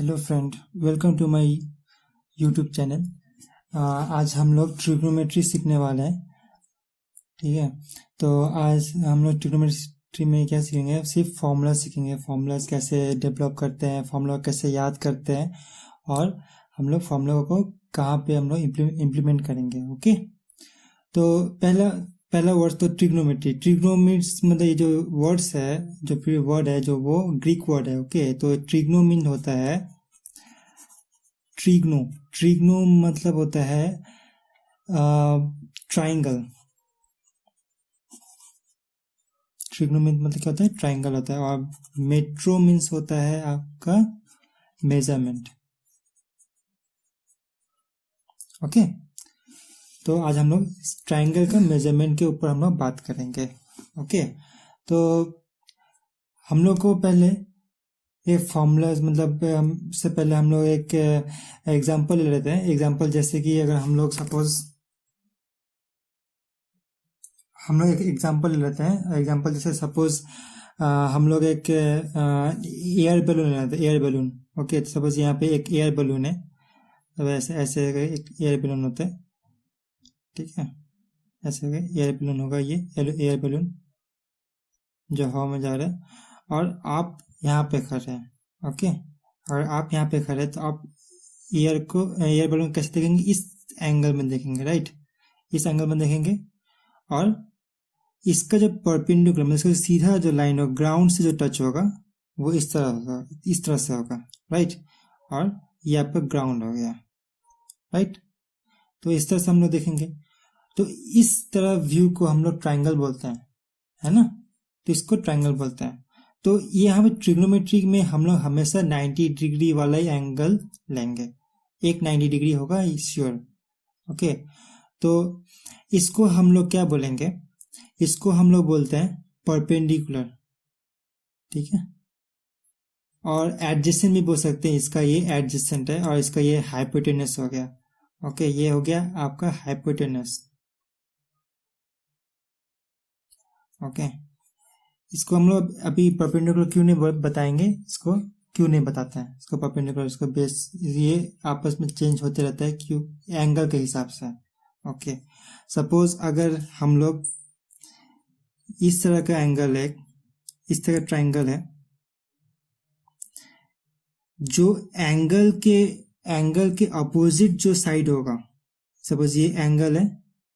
Hello friend, welcome to my YouTube channel. आज हम लोग ट्रिग्नोमेट्री सीखने वाले हैं। ठीक है, तो आज हम लोग ट्रिग्नोमेट्री में क्या सीखेंगे? सिर्फ फॉर्मूला सीखेंगे। फॉर्मूलाज कैसे डेवलप करते हैं, फॉर्मूला कैसे याद करते हैं, और हम लोग फॉर्मूला को कहाँ पे हम लोग इम्प्लीमेंट करेंगे। ओके, तो पहला वर्ड तो ट्रिग्नोमेट्री। ट्रिग्नोमेट्स मतलब ये जो वर्ड्स है, जो फिर वर्ड है, जो वो ग्रीक वर्ड है। ओके, तो ट्रिग्नो मीन होता है ट्रिग्नो। ट्रिग्नो मतलब होता है ट्राइंगल। ट्रिग्नो मीन मतलब क्या होता है? ट्राइंगल होता है। और मेट्रो मीन्स होता है आपका मेजरमेंट। ओके, तो आज हम लोग ट्राइंगल का मेजरमेंट के ऊपर हम लोग बात करेंगे। ओके, तो हम लोग को पहले ये फॉर्मूलाज मतलब से पहले हम लोग एक एग्जांपल ले लेते हैं। एग्जांपल जैसे कि अगर हम लोग सपोज हम लोग एक एग्जांपल ले लेते हैं। एग्जांपल जैसे सपोज हम लोग एक एयर बैलून ले लेते हैं। Air balloon. ओके, तो सपोज यहाँ पे एक एयर बैलून है। तो ऐसे ऐसे एक एयर बैलून होता है। ठीक है, ऐसे एयर बैलून होगा ये एयर बैलून जो हवा में जा रहा है, और आप यहाँ पे खड़े हैं। ओके, और आप यहाँ पे खड़े हैं, तो आप एयर बैलून कैसे देखेंगे? इस एंगल में देखेंगे, राइट? इस एंगल में देखेंगे, और इसका जो परपेंडिकुलर मतलब इसका सीधा जो लाइन हो ग्राउंड से जो टच होगा वो इस तरह होगा, इस तरह से होगा, राइट? और ये आपका ग्राउंड हो गया, राइट? तो इस तरह से हम लोग देखेंगे। तो इस तरह व्यू को हम लोग ट्राइंगल बोलते हैं, है ना? तो इसको ट्राइंगल बोलते हैं। तो ये यहाँ पे ट्रिग्नोमेट्री में हम लोग हमेशा 90 डिग्री वाला ही एंगल लेंगे। एक 90 डिग्री होगा श्योर। ओके, तो इसको हम लोग क्या बोलेंगे? इसको हम लोग बोलते हैं परपेंडिकुलर। ठीक है, और एडजेसेंट भी बोल सकते हैं। इसका ये एडजेसेंट है और इसका ये हाइपोटेनस हो गया। ओके, ये हो गया आपका हाइपोटेनस। ओके, इसको हम लोग अभी परपेंडिकुलर क्यों नहीं बताएंगे, इसको क्यों नहीं बताते हैं इसको परपेंडिकुलर। इसको बेस ये आपस में चेंज होते रहता है क्यों? एंगल के हिसाब से। ओके, सपोज अगर हम लोग इस तरह का एंगल है, इस तरह का ट्राइंगल है, जो एंगल के अपोजिट जो साइड होगा, सपोज ये एंगल है,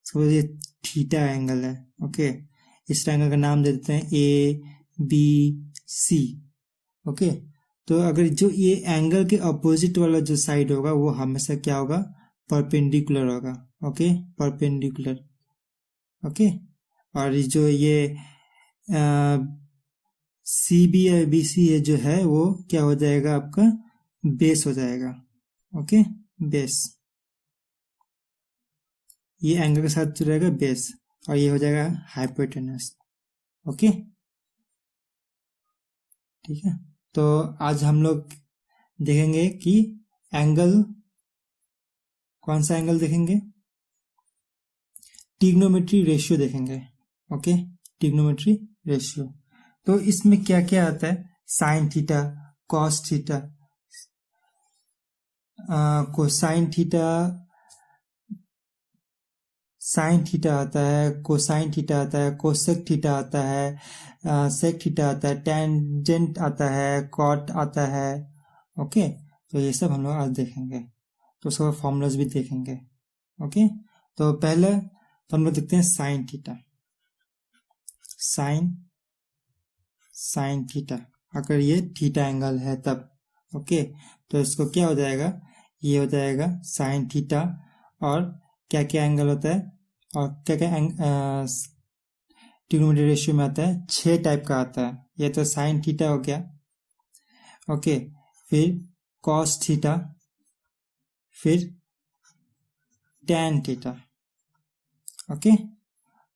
सपोज ये थीटा एंगल है। ओके, इस ट्राइंगल का नाम दे देते हैं ABC। ओके, तो अगर जो ये एंगल के अपोजिट वाला जो साइड होगा वो हमेशा क्या होगा? परपेंडिकुलर होगा। Okay, perpendicular. ओके, और जो ये CB या BC है जो है वो क्या हो जाएगा? आपका बेस हो जाएगा। Okay, base. ये एंगल के साथ जो रहेगा बेस, और ये हो जाएगा हाइपोटेनस। ओके, ठीक है। तो आज हम लोग देखेंगे कि एंगल, कौन सा एंगल देखेंगे? ट्रिग्नोमेट्री रेशियो देखेंगे। Okay, trigonometry ratio. तो इसमें क्या क्या आता है? Sine theta, cos theta, cosine theta, sine theta आता है, कोसाइन थीटा आता है, कोसेक थीटा आता है, सेक थीटा आता है, टेंजेंट आता है, कॉट आता है। ओके, तो ये सब हम लोग आज देखेंगे। तो उसका फॉर्मूलाज भी देखेंगे। ओके, तो पहले तो हम लोग देखते हैं साइन थीटा। साइन थीटा, अगर ये थीटा एंगल है तब। ओके, तो इसको क्या हो जाएगा? ये हो जाएगा साइन थीटा। और क्या क्या एंगल होता है, और क्या क्या ट्रिग्नोमेट्री रेशियो में आता है? 6 टाइप का आता है। ये तो साइन थीटा हो गया। ओके, फिर कॉस थीटा, फिर टैन थीटा। ओके,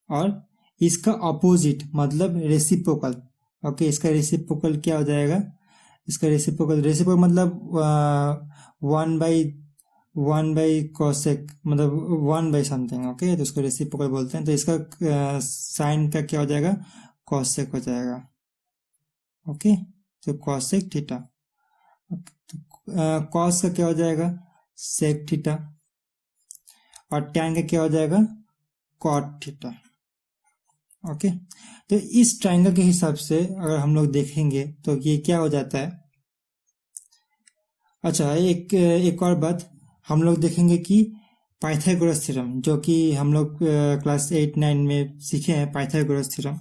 और इसका अपोजिट मतलब रेसिप्रोकल। ओके, इसका रेसिप्रोकल क्या हो जाएगा? इसका रेसिप्रोकल मतलब 1/1 कोसेक, मतलब 1 समथिंग। ओके, तो इसको रेसिप्रोकल बोलते हैं। तो इसका साइन का क्या हो जाएगा? कोसेक हो जाएगा। ओके, तो कोसेक थीटा। कॉस का क्या हो जाएगा, सेक थीटा, और टैन का क्या हो जाएगा, कॉट थीटा। ओके, तो इस ट्रायंगल के हिसाब से अगर हम लोग देखेंगे तो ये क्या हो जाता है। अच्छा, एक और बात हम लोग देखेंगे कि पाइथागोरस थ्योरम, जो कि हम लोग क्लास 8-9 में सीखे हैं, Pythagoras theorem.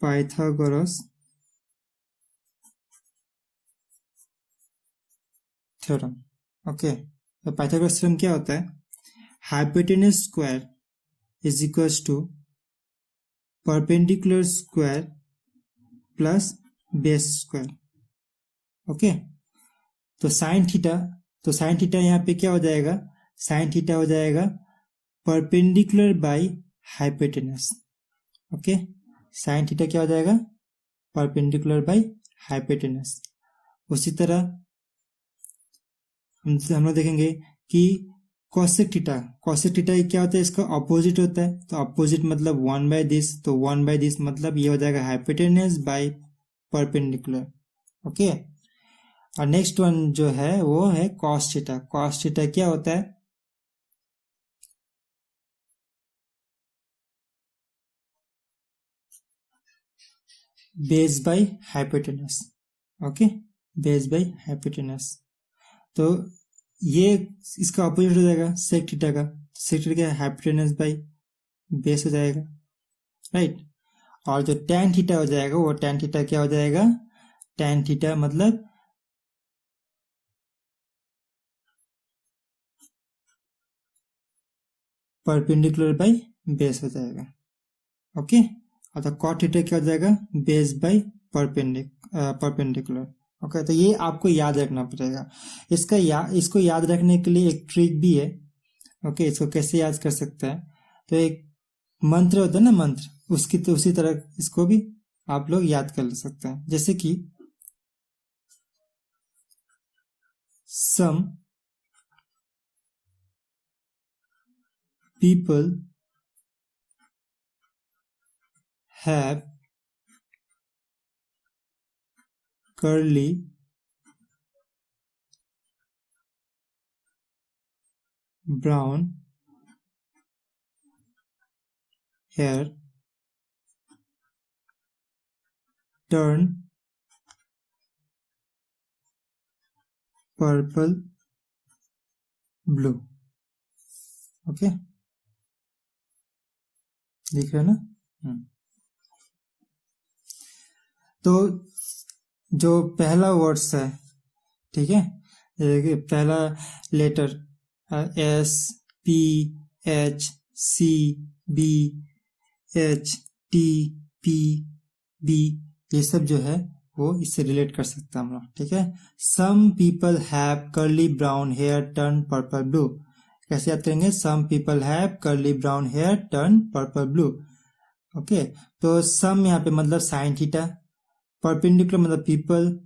Pythagoras theorem. Okay, तो पाइथागोरस थ्योरम क्या होता है, hypotenuse square is equals to perpendicular square plus base square. Okay, तो साइन थीटा यहाँ पे क्या हो जाएगा, साइन थीटा हो जाएगा perpendicular by hypotenuse. Okay, sine theta क्या हो जाएगा, परपेंडिकुलर बाई हाइपोटेन्यूज। उसी तरह हम लोग देखेंगे कि कॉसेक थीटा क्या होता है, इसका ऑपोजिट होता है, तो ऑपोजिट मतलब 1/दिस, तो 1/दिस मतलब ये हो जाएगा हाइपोटेन्यूज बाई परपेंडिकुलर। ओके, और नेक्स्ट वन जो है वो है कॉस थीटा। कॉस थीटा क्या होता है, base by hypotenuse. Okay, base by hypotenuse, तो ये इसका ऑपोजिट हो जाएगा सेक थीटा का, सेक थीटा का हाइपोटेन्यूज बाई बेस हो जाएगा, राइट। और जो टैन थीटा हो जाएगा वो टैन थीटा क्या हो जाएगा, टैन थीटा मतलब परपेंडिकुलर बाई बेस हो जाएगा। ओके, और तो कॉट थीटा क्या हो जाएगा, बेस बाई परपेंडिकुलर। ओके, तो ये आपको याद रखना पड़ेगा। इसको याद रखने के लिए एक ट्रिक भी है। ओके, इसको कैसे याद कर सकते हैं, तो एक मंत्र होता है ना, मंत्र, उसी तरह इसको भी आप लोग याद कर सकते हैं, जैसे कि some people have curly brown hair, turn purple blue। Okay, दिख रहा है ना। तो जो पहला वर्ड्स है, ठीक है, पहला letter S P H C B H T P B, ये सब जो है वो इससे रिलेट कर सकते हैं हम लोग, ठीक है। Some people have curly brown hair turn purple blue, कैसे याद करेंगे, some people have curly brown hair turn purple blue. Okay, तो सम यहाँ पे मतलब साइन थीटा, परपेंडिकुलर मतलब पीपल,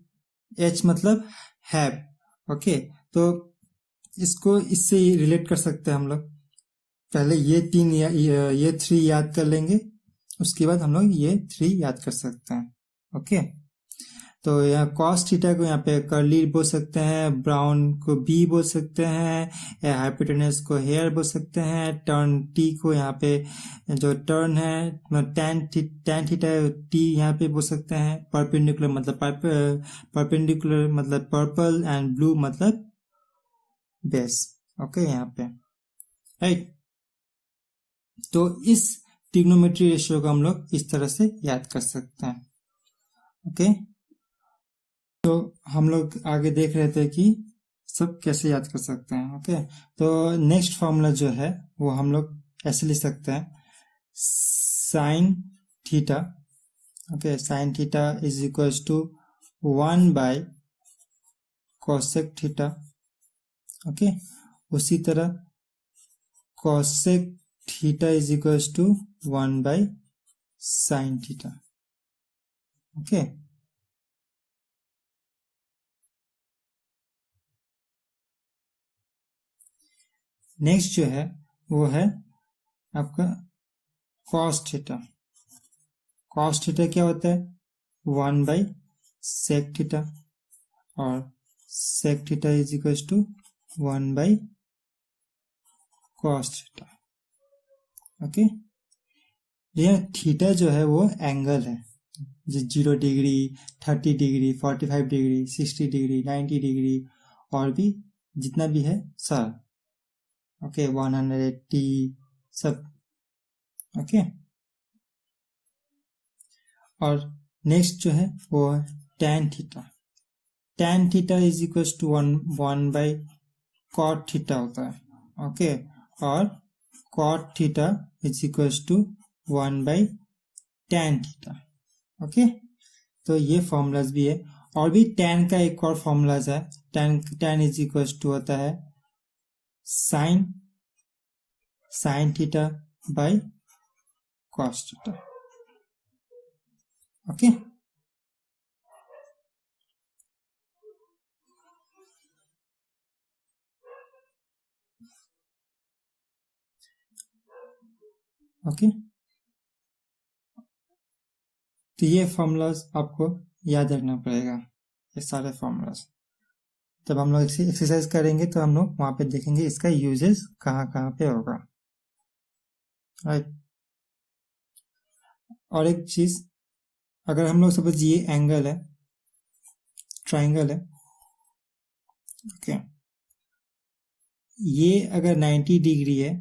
एच मतलब हैव। ओके, तो इसको इससे रिलेट कर सकते हैं हम लोग। पहले ये 3 याद कर लेंगे, उसके बाद हम लोग ये 3 याद कर सकते हैं। ओके, तो यहाँ कॉस थीटा को यहाँ पे कर्ली बोल सकते हैं, ब्राउन को बी बोल सकते हैं, हाइपोटेन्यूज को हेयर बोल सकते हैं, टर्न टी को यहाँ पे जो टर्न है टैन थीटा टी यहाँ पे बोल सकते हैं, परपेंडिकुलर मतलब पर्पल, एंड ब्लू मतलब बेस। ओके, यहाँ पे राइट। तो इस ट्रिग्नोमेट्री रेशियो को हम लोग इस तरह से याद कर सकते हैं। ओके, तो हम लोग आगे देख रहे थे कि सब कैसे याद कर सकते हैं। ओके, तो नेक्स्ट फॉर्मूला जो है वो हम लोग ऐसे लिख सकते हैं, sine theta. Okay, sine theta is equals to 1 by cosec theta. Okay, उसी तरह cosec theta is equals to 1 by sine theta. Okay, next जो है वो है आपका कॉस थीटा। कॉस थीटा क्या होता है 1/sec थीटा और sec theta is equal to 1/cos theta. Okay, यह थीटा जो है वो एंगल है, 0 degree 30 degree 45 degree 60 degree 90 degree और भी जितना भी है सब। ओके 180 सब। ओके, और नेक्स्ट जो है वो है tan theta. tan theta is equal to 1/cot theta होता है। ओके, और cot theta is equal to 1/tan theta. Okay, तो ये फॉर्मूलाज भी है। और भी tan का एक और फॉर्मूलाज है, tan इज इक्वल टू होता है sin theta by cos theta. Okay, okay, तो ये फॉर्मूलाज आपको याद रखना पड़ेगा, ये सारे फॉर्मूलाज। जब हम लोग एक्सरसाइज करेंगे तो हम लोग वहां पे देखेंगे इसका यूजेस कहाँ कहाँ पे होगा। राइट, और एक चीज, अगर हम लोग सपोज ये एंगल है, ट्राइंगल है, ओके, ये अगर 90 डिग्री है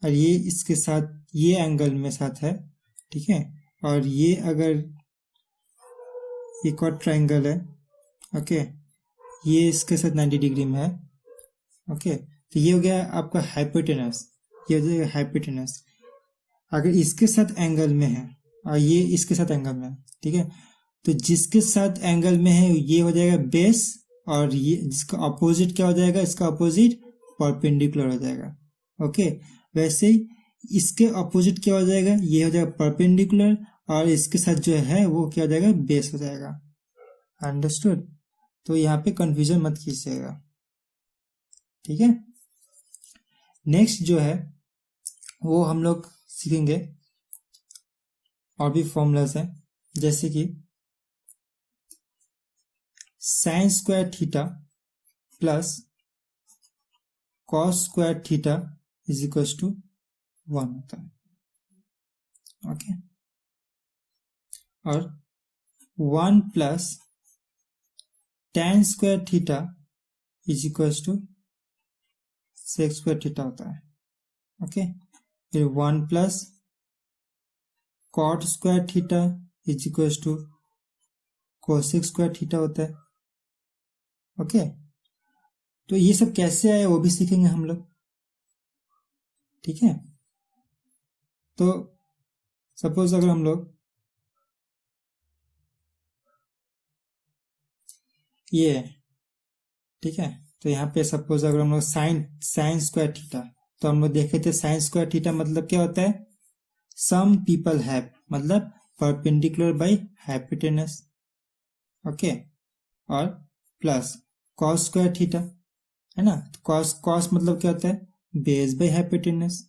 और ये इसके साथ ये एंगल में साथ है, ठीक है, और ये अगर एक और ट्राइंगल है, ओके, ये इसके साथ 90 डिग्री में है, ओके, तो ये हो गया आपका हाइपोटेनस, ये हो जाएगा हाइपोटेनस। अगर इसके साथ एंगल में है और ये इसके साथ एंगल में है, ठीक है, तो जिसके साथ एंगल में है ये हो जाएगा बेस, और ये जिसका अपोजिट क्या हो जाएगा, इसका अपोजिट परपेंडिकुलर हो जाएगा। ओके, वैसे ही इसके अपोजिट क्या हो जाएगा, ये हो जाएगा परपेंडिकुलर, और इसके साथ जो है वो क्या हो जाएगा, बेस हो जाएगा। अंडरस्टूड? तो यहाँ पे कंफ्यूजन मत कीजिएगा, ठीक है। नेक्स्ट जो है वो हम लोग सीखेंगे और भी फॉर्मूलाज हैं, जैसे कि sine square theta plus cos square theta is equal to 1 होता है। ओके, और 1 plus tan square theta is equal to sec square theta होता है। ओके, फिर 1 plus cot square theta is equal to cosec square theta होता है। Okay, तो ये सब कैसे आए वो भी सीखेंगे हम लोग, ठीक है। तो सपोज अगर हम लोग ये, ठीक है, तो यहाँ पे सपोज अगर हम लोग साइन स्क्वायर थीटा, तो हम लोग देखे थे साइन स्क्वायर थीटा मतलब क्या होता है, सम पीपल हैव, मतलब परपेंडिकुलर बाय हाइपोटेनस। ओके, और प्लस कॉस स्क्वायर थीटा है ना, कॉस मतलब क्या होता है, बेस बाय हाइपोटेनस,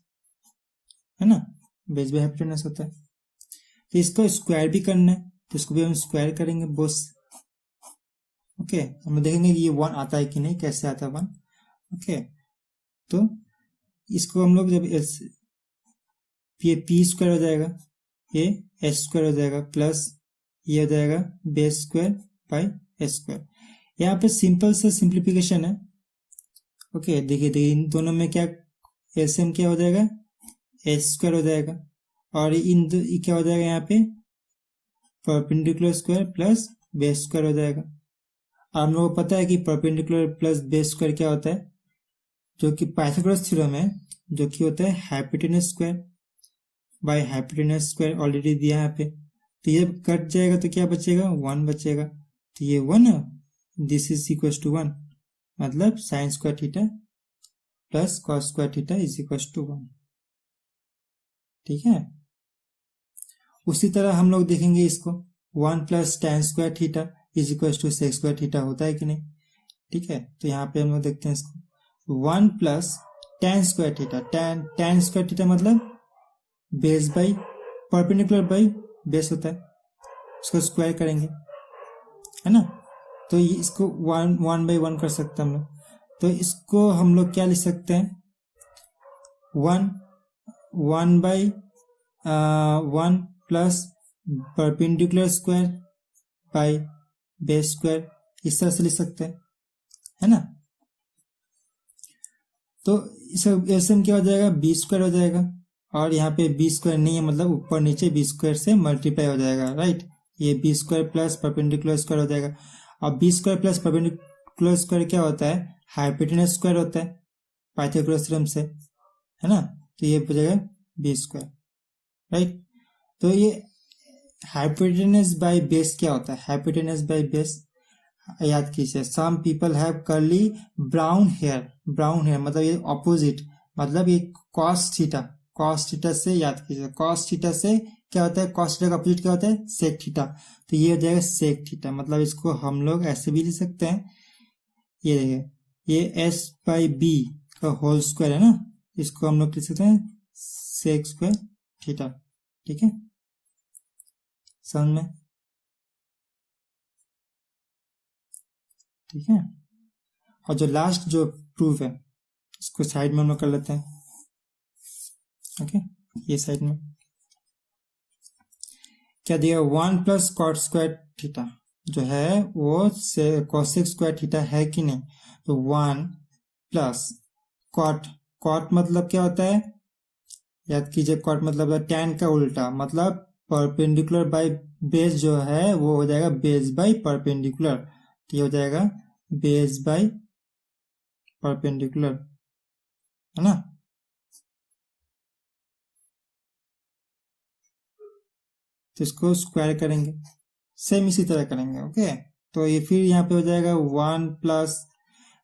है ना, बेस बाय हाइपोटेनस होता है। तो इसको स्क्वायर भी करना है, तो इसको भी हम स्क्वायर करेंगे बोस। ओके, हम देखेंगे कि ये 1 आता है कि नहीं, कैसे आता है 1। ओके, तो इसको हम लोग जब ये पी स्क्वायर हो जाएगा, ये एस स्क्वायर हो जाएगा, प्लस ये हो जाएगा base square by S square. यहाँ पे सिंपल से सिंप्लीफिकेशन है। ओके, देखिए इन दोनों में क्या एलसीएम क्या हो जाएगा, एस स्क्वायर हो जाएगा, और इन क्या हो जाएगा यहाँ पे perpendicular square plus base square हो जाएगा। आप लोगों को पता है कि परपेंडिकुलर प्लस बेस स्क्वायर क्या होता है, जो कि पाइथागोरस थ्योरम है, जो कि होता है hypotenuse square by hypotenuse square, already दिया है यहाँ पे। तो ये कट जाएगा तो क्या बचेगा, 1 बचेगा, तो ये 1, दिस इज इक्वल टू 1, मतलब sine square theta plus cos square theta is equal to 1, ठीक है। उसी तरह हम लोग देखेंगे इसको, 1 plus tan square theta is equal to sec square theta होता है कि नहीं, ठीक है। तो यहाँ पे हम लोग देखते हैं इसको, 1 plus tan square theta, tan square theta मतलब base by perpendicular by base होता है, इसको स्क्वायर करेंगे, है ना। तो इसको 1/1 कर सकते हैं हम लोग। तो इसको हम लोग क्या लिख सकते हैं, 1 plus perpendicular square by base square, इस तरह से लिख सकते हैं, है ना। तो इस एलसीएम क्या हो जाएगा, बी स्क्वायर हो जाएगा, और यहाँ पे बी स्क्वायर नहीं है, मतलब ऊपर नीचे बी स्क्वायर से मल्टीप्लाई हो जाएगा, राइट। ये B square plus perpendicular square हो जाएगा। अब B square plus perpendicular square क्या होता है, हाइपोटेनस स्क्वायर होता है पाइथागोरस थ्योरम से, है ना। तो ये हो जाएगा बी स्क्वायर, राइट। तो ये हाइपोटेनस बाय बेस क्या होता है, हाइपोटेनस बाय बेस याद कीजिए, some people have curly brown hair मतलब ये ऑपोजिट, मतलब ये कॉस थीटा से याद कीजिए, कॉस थीटा से क्या होता है, कॉस थीटा का अपोजिट क्या होता है, सेक थीटा। तो ये हो जाएगा सेक थीटा, मतलब इसको हम लोग ऐसे भी लिख सकते हैं, ये देखिए, ये एस बाई बी का होल स्क्वायर है ना, इसको हम लोग लिख सकते हैं सेक स्क्वायर थीटा, ठीक है, समझ में, ठीक है। और जो लास्ट जो प्रूफ है इसको साइड में हम लोग कर लेते हैं, ओके। ये साइड में क्या दिया, 1 प्लस कॉट स्क्वायर थीटा जो है वो कोसेक स्क्वायर थीटा है कि नहीं। तो 1 प्लस कॉट मतलब क्या होता है, याद कीजिए, कॉट मतलब टैन का उल्टा, मतलब परपेंडिकुलर बाय बेस जो है वो हो जाएगा बेस बाय परपेंडिकुलर, तो ये हो जाएगा बेस बाय परपेंडिकुलर, है ना। तो इसको स्क्वायर करेंगे, सेम इसी तरह करेंगे, ओके। तो ये फिर यहाँ पे हो जाएगा 1 plus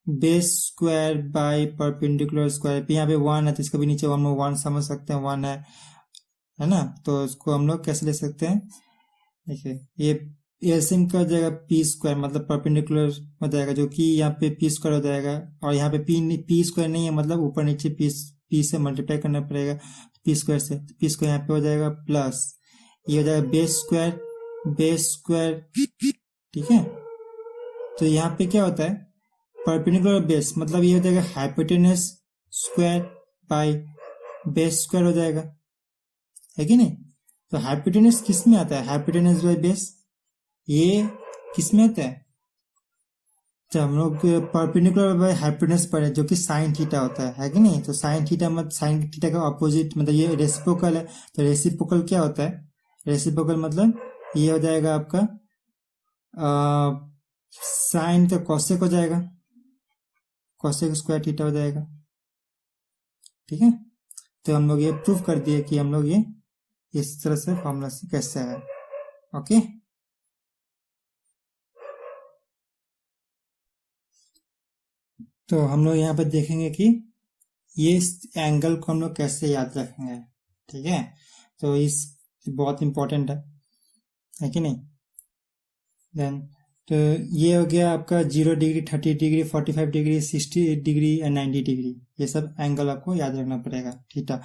base square by perpendicular square, यहाँ पे 1 है तो इसका भी नीचे हम लोग 1 समझ सकते हैं, 1 है ना। तो इसको हम लोग कैसे ले सकते हैं, देखिए, ये एलसीएम का हो जाएगा पी स्क्वायर, मतलब परपेंडिकुलर हो जाएगा, जो कि यहाँ पे पी स्क्वायर हो जाएगा, और यहाँ पे पी स्क्वायर नहीं है, मतलब ऊपर नीचे पी से मल्टीप्लाई करना पड़ेगा पी स्क्वायर से, तो पी स्क्वायर यहाँ पे हो जाएगा प्लस, ये हो जाएगा बेस स्क्वायर, ठीक है। तो यहाँ पे क्या होता है, परपेंडिकुलर बेस मतलब ये हो जाएगा hypotenuse square by base square हो जाएगा, है कि नहीं। तो हाइपोटेनस किस में आता है, हाइपोटेनस बाय बेस ये किस में आता है, जब हम लोग परपेंडिकुलर बाय हाइपोटेनस पढ़े जो कि साइन थीटा होता है कि नहीं। तो साइन थीटा मतलब साइन थीटा का ऑपोजिट, मतलब ये रेसिप्रोकल है, तो रेसिप्रोकल क्या होता है, रेसिप्रोकल मतलब ये हो जाएगा आपका साइन का कॉसेक हो जाएगा, कॉसेक स्क्वायर थीटा हो जाएगा, ठीक है। तो हम लोग ये प्रूफ कर दिए कि हम लोग ये इस तरह से फॉर्मूला से कैसे है, ओके। तो हम लोग यहाँ पर देखेंगे कि ये एंगल को हम लोग कैसे याद रखेंगे, ठीक है। तो इस बहुत इंपॉर्टेंट है कि नहीं। देन तो ये हो गया आपका 0 डिग्री, 30 डिग्री, 45 डिग्री, 60 डिग्री या 90 डिग्री, ये सब एंगल आपको याद रखना पड़ेगा, थीटा।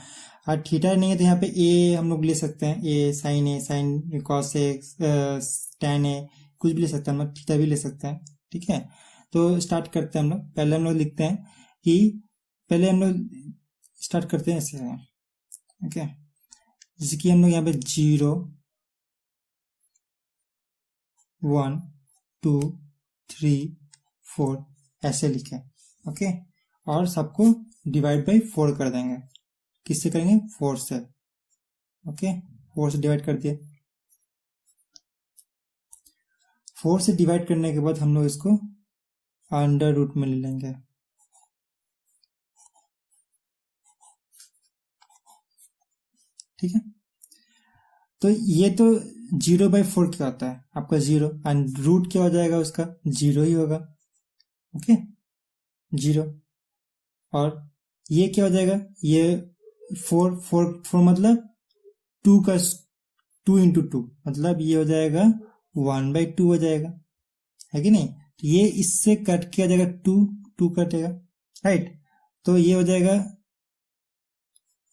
और थीटा नहीं है तो यहाँ पे ए हम लोग ले सकते हैं, ए sine cos A tan A, कुछ भी ले सकते हैं हम लोग, थीटा भी ले सकते हैं, ठीक है। तो स्टार्ट करते हैं हम लोग, पहले हम लोग लिखते हैं कि पहले हम लोग स्टार्ट करते हैं ऐसे, ओके। जैसे कि हम लोग यहाँ पे 0 1 2 3 4 ऐसे लिखे, ओके। और सबको डिवाइड बाई 4 कर देंगे, किससे करेंगे, 4 से, ओके। 4 से डिवाइड कर दिए, 4 से डिवाइड करने के बाद हम लोग इसको अंडर रूट में ले लेंगे, ठीक है। तो ये तो 0/4 क्या होता है आपका 0, एंड रूट क्या हो जाएगा उसका 0 ही होगा, ओके, 0। और ये क्या हो जाएगा, ये 4 मतलब 2 इंटू 2 मतलब ये हो जाएगा 1/2 हो जाएगा, है कि नहीं। तो ये इससे कट किया जाएगा, 2 कटेगा, राइट। तो ये हो जाएगा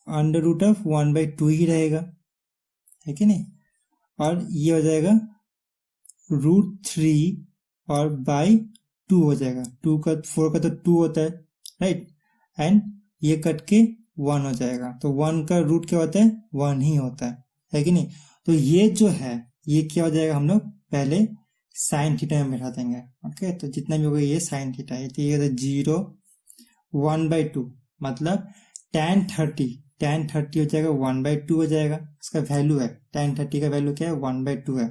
अंडर रूट ऑफ 1/2 ही रहेगा, है कि नहीं। और ये हो जाएगा √3 और बाई 2 हो जाएगा। 4 का तो 2 होता है, राइट, एंड ये कट के 1 हो जाएगा। तो 1 का रूट क्या होता है, 1 ही होता है कि नहीं। तो ये जो है ये क्या हो जाएगा, हम लोग पहले साइन थीटा में बैठा देंगे। ओके, तो जितना भी होगा ये साइन थीटा है, तो ये 0 1/2 मतलब tan 30 हो जाएगा 1/2 हो जाएगा। इसका वैल्यू है tan 30 का वैल्यू क्या है, 1/2 है।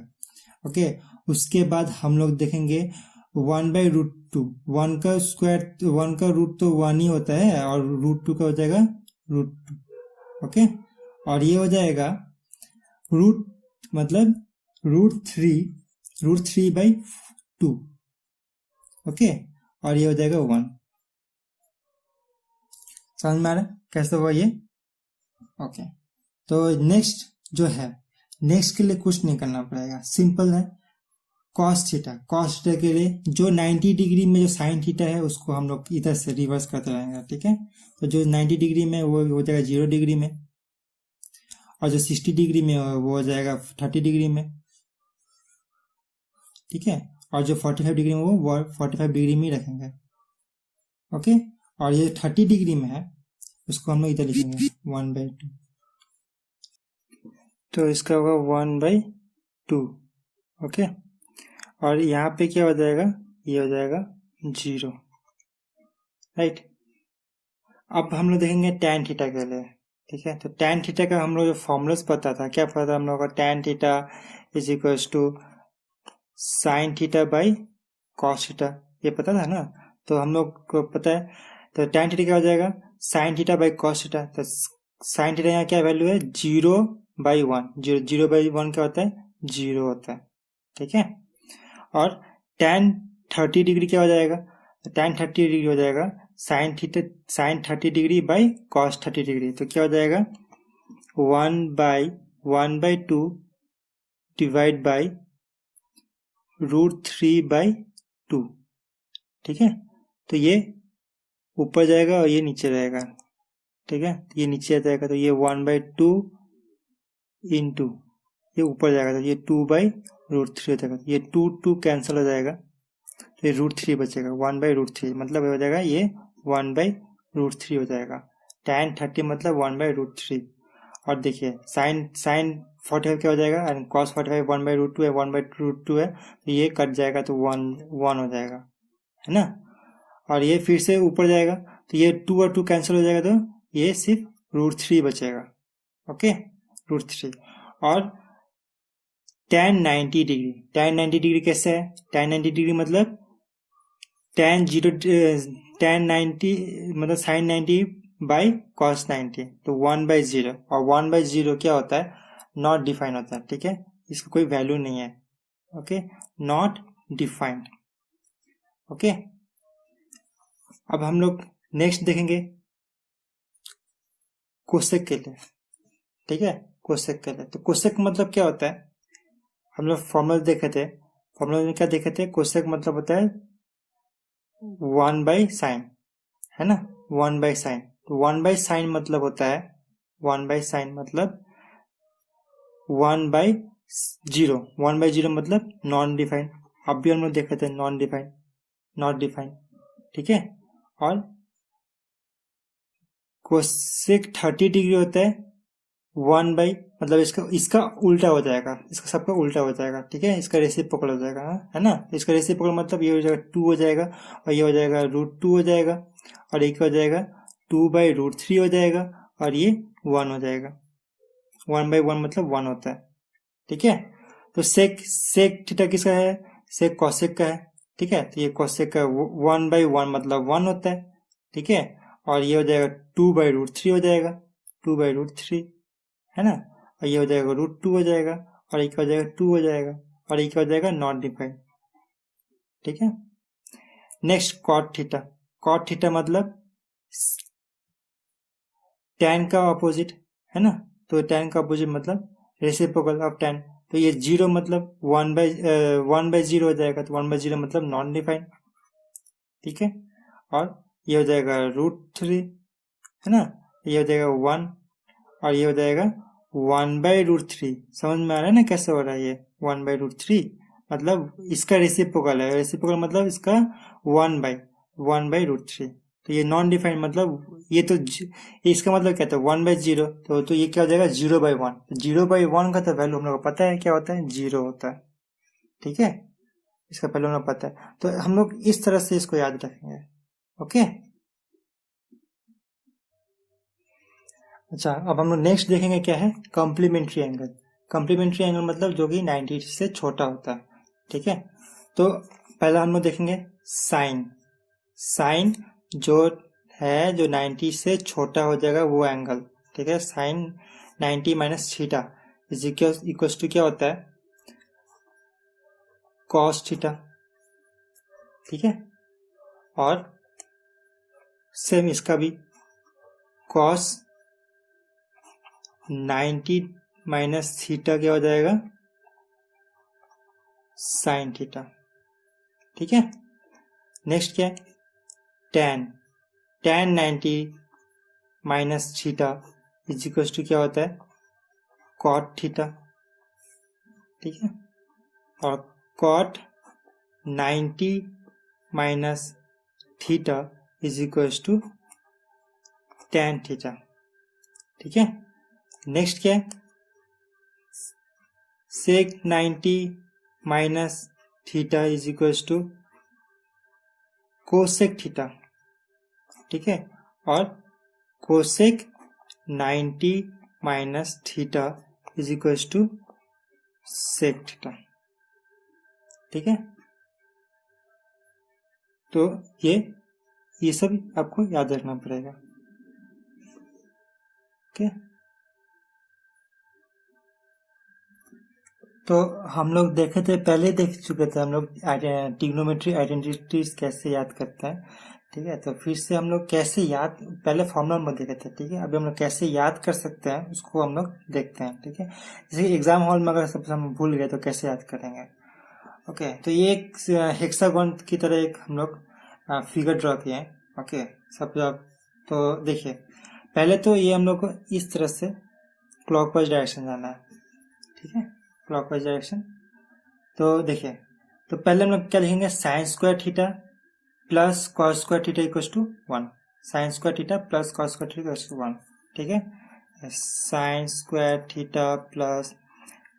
ओके, उसके बाद हम लोग देखेंगे 1/√2, 1 का स्क्वायर, 1 का रूट तो 1 ही होता है और √2 का हो जाएगा √2। ओके, और ये हो जाएगा रूट मतलब √3/2। ओके, और ये हो जाएगा 1। समझ में आ रहा है कैसे हुआ ये। ओके, तो नेक्स्ट जो है, नेक्स्ट के लिए कुछ नहीं करना पड़ेगा, सिंपल है। cos थीटा के लिए जो 90 डिग्री में जो साइन थीटा है उसको हम लोग इधर से रिवर्स करते रहेंगे, ठीक है। तो जो 90 डिग्री में वो हो जाएगा 0 डिग्री में, और जो 60 डिग्री में वो हो जाएगा 30 डिग्री में, ठीक है। और जो 45 डिग्री में वो 45 डिग्री में ही रखेंगे। ओके, और ये 30 डिग्री में है उसको हम लोग इधर लिखेंगे 1/2। तो इसका होगा 1/2। ओके, और यहाँ पे क्या हो जाएगा, ये हो जाएगा 0, राइट। अब हम लोग देखेंगे tan थीटा के लिए, ठीक है। तो tan थीटा का हम लोग जो फॉर्मूलास पता था, क्या पता था हम लोग का, tan theta is equals to sine theta by cos theta, ये पता था ना। तो हम लोग को पता है, तो tan थीटा क्या हो जाएगा, sine theta by cos theta. तो साइन थीटा यहाँ क्या वैल्यू है, 0/1। 0/1 क्या होता है, 0 होता है, ठीक है। और tan 30 डिग्री क्या हो जाएगा, tan 30 डिग्री हो जाएगा sine 30 degree by cos 30 degree. तो क्या हो जाएगा 1/2 डिवाइड बाई √3/2, ठीक है। तो ये ऊपर जाएगा और ये नीचे रहेगा, ठीक है। ये नीचे आ जाएगा, तो ये 1/2 इंटू ये ऊपर जाएगा, तो ये 2/√3 हो जाएगा। ये 2 कैंसिल हो जाएगा, तो ये √3 बचेगा, 1/√3 मतलब हो जाएगा ये 1/√3 हो जाएगा। tan 30 मतलब 1/√3। और देखिए साइन 45 क्या हो जाएगा, एंड cos 45 1/√2 है, 1/√2 है, तो ये कट जाएगा, तो 1 हो जाएगा, है ना। और ये फिर से ऊपर जाएगा, तो ये 2 और 2 कैंसिल हो जाएगा, तो ये सिर्फ √3 बचेगा। ओके, √3। और tan 90 डिग्री कैसे है, tan 90 डिग्री मतलब tan 90 मतलब साइन 90 बाई कॉस 90, तो 1/0। और 1/0 क्या होता है, नॉट डिफाइंड होता है, ठीक है। इसका कोई वैल्यू नहीं है, ओके, नॉट डिफाइंड। ओके, अब हम लोग नेक्स्ट देखेंगे कोसेक के लिए, ठीक है। कोसेक के लिए, तो कोसेक मतलब क्या होता है, हम लोग फॉर्मूला देखे थे। फॉर्मूला में क्या देखे थे, कोसेक मतलब होता है 1/sin, है ना, 1/sin। तो 1/sin मतलब होता है, 1/sin मतलब 1/0। 1/0 मतलब नॉन डिफाइंड, अब भी हम लोग देखे थे नॉन डिफाइंड, नॉट डिफाइंड, ठीक है। और कोसेक 30 डिग्री होता है 1 मतलब इसका उल्टा हो जाएगा, इसका सबका उल्टा हो जाएगा, ठीक है। इसका रेसिप्रोकल हो जाएगा, है ना। इसका रेसिप्रोकल मतलब ये हो जाएगा 2 हो जाएगा, और ये हो जाएगा √2 हो जाएगा, और एक हो जाएगा 2/√3 हो जाएगा, और ये 1 हो जाएगा। 1/1 मतलब 1 होता है, ठीक है। तो सेक थीटा किसका है, सेक कॉसेक का है, ठीक है। तो ये कॉसेक का 1/1 मतलब 1 होता है, ठीक है। और ये हो जाएगा 2/√3 हो जाएगा, 2/√3, है ना। और ये हो जाएगा √2 हो जाएगा, और एक हो जाएगा 2 हो जाएगा, और एक हो जाएगा नॉट डिफाइंड, ठीक है। नेक्स्ट कॉट थीटा मतलब tan का ऑपोजिट, है ना। तो tan का ऑपोजिट मतलब रेसिप्रोकल ऑफ tan। तो ये 0 मतलब 1/0 हो जाएगा, तो 1/0 मतलब नॉन डिफाइंड, ठीक है। और ये हो जाएगा √3, है ना, ये हो जाएगा 1, और ये हो जाएगा 1/√3। समझ में आ रहा है ना कैसे हो रहा है ये 1/√3, मतलब इसका रेसिप्रोकल है। रेसिप्रोकल मतलब इसका 1/√3। तो ये नॉन डिफाइंड मतलब ये तो इसका मतलब क्या था 1/0, तो ये क्या हो जाएगा 0/1। 0/1 का तो वैल्यू हम लोग को पता है क्या होता है, 0 होता है। ठीक है, इसका वैल्यू हमें पता है, तो हम लोग इस तरह से इसको याद रखेंगे। ओके, अच्छा अब हम लोग नेक्स्ट देखेंगे क्या है, कॉम्प्लीमेंट्री एंगल। कॉम्प्लीमेंट्री एंगल मतलब जो कि 90 से छोटा होता है। ठीक है, तो पहला हम लोग देखेंगे साइन। साइन जो है जो 90 से छोटा हो जाएगा वो एंगल। ठीक है, sine 90 minus theta is equals to क्या होता है, कॉस थीटा। ठीक है, और सेम इसका भी कॉस 90 माइनस थीटा क्या हो जाएगा, साइन थीटा। ठीक है, नेक्स्ट क्या है, tan। tan 90 minus theta is equal to क्या होता है, कॉट थीटा। ठीक है, और cot 90 minus theta is equal to tan theta. ठीक है, नेक्स्ट क्या है, sec 90 minus theta is equal to cosec theta. ठीक है, और cosec 90 minus theta is equal to sec theta. ठीक है, तो ये सब आपको याद रखना पड़ेगा। ओके, तो हम लोग देखे थे, पहले देख चुके थे हम लोग ट्रिग्नोमेट्री आइडेंटिटीज कैसे याद करता है। ठीक है, तो फिर से हम लोग कैसे याद, पहले फॉर्मूला में देखे थे। ठीक है, अभी हम लोग कैसे याद कर सकते हैं उसको हम लोग देखते हैं। ठीक है, जैसे एग्जाम हॉल में अगर सब हम भूल गए तो कैसे याद करेंगे। ओके, तो ये एक हेक्सागोन की तरह एक हम लोग फिगर ड्रॉ किए हैं। ओके, सब तो देखिए, पहले तो ये हम लोग को इस तरह से क्लॉकवाइज डायरेक्शन जाना है। ठीक है, क्लॉकवाइज डायरेक्शन। तो देखिए, तो पहले हम लोग क्या लिखेंगे, sine square theta plus cos square theta equals to 1। Sine square theta plus cos square theta equals to 1। ठीक है, sine square theta plus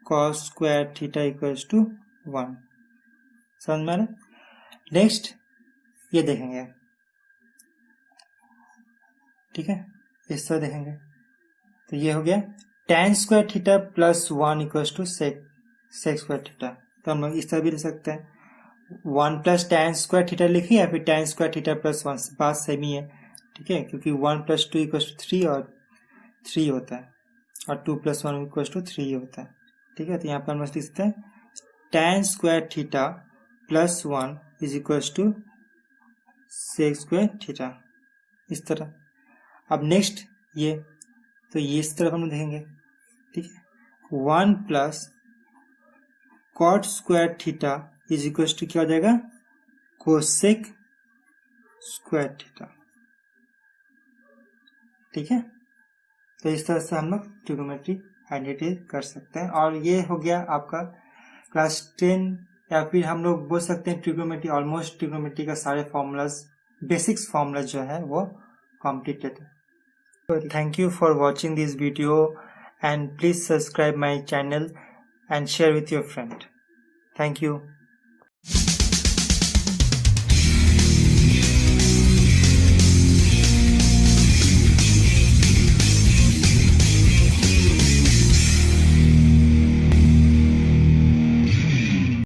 cos square theta equals to 1। समझ में आ रहा है। नेक्स्ट ये देखेंगे। ठीक है, इस तरह देखेंगे, तो ये हो गया tan square theta plus 1 equals to sec square theta. तो हम लोग इस तरह भी लिख सकते हैं, 1 प्लस tan स्क्वायर थीटा लिखिए या फिर tan स्क्वायर थीटा प्लस 1, बात सेम ही है। ठीक है, क्योंकि 1 प्लस 2 इक्वल्स टू 3 और 3 होता है, और 2 प्लस 1 इक्वल्स टू 3 होता है। ठीक है, तो यहाँ पर हम लिख सकते हैं tan square theta plus 1 is equals to sec square theta, इस तरह। अब नेक्स्ट ये, तो ये इस तरफ हम देखेंगे। ठीक है, 1 plus cot square theta is equal to क्या हो जाएगा, कोसेक स्क्वायर थीटा। ठीक है, तो इस तरह से हम लोग ट्रिग्नोमेट्री आइडेंटिटी कर सकते हैं। और ये हो गया आपका क्लास 10, या फिर हम लोग बोल सकते हैं ट्रिग्नोमेट्री, ऑलमोस्ट ट्रिग्नोमेट्री का सारे फॉर्मूलाज, बेसिक्स फॉर्मूलाज जो है वो कंप्लीटेड है। Thank you for watching this video, and please subscribe my channel and share with your friend. Thank you.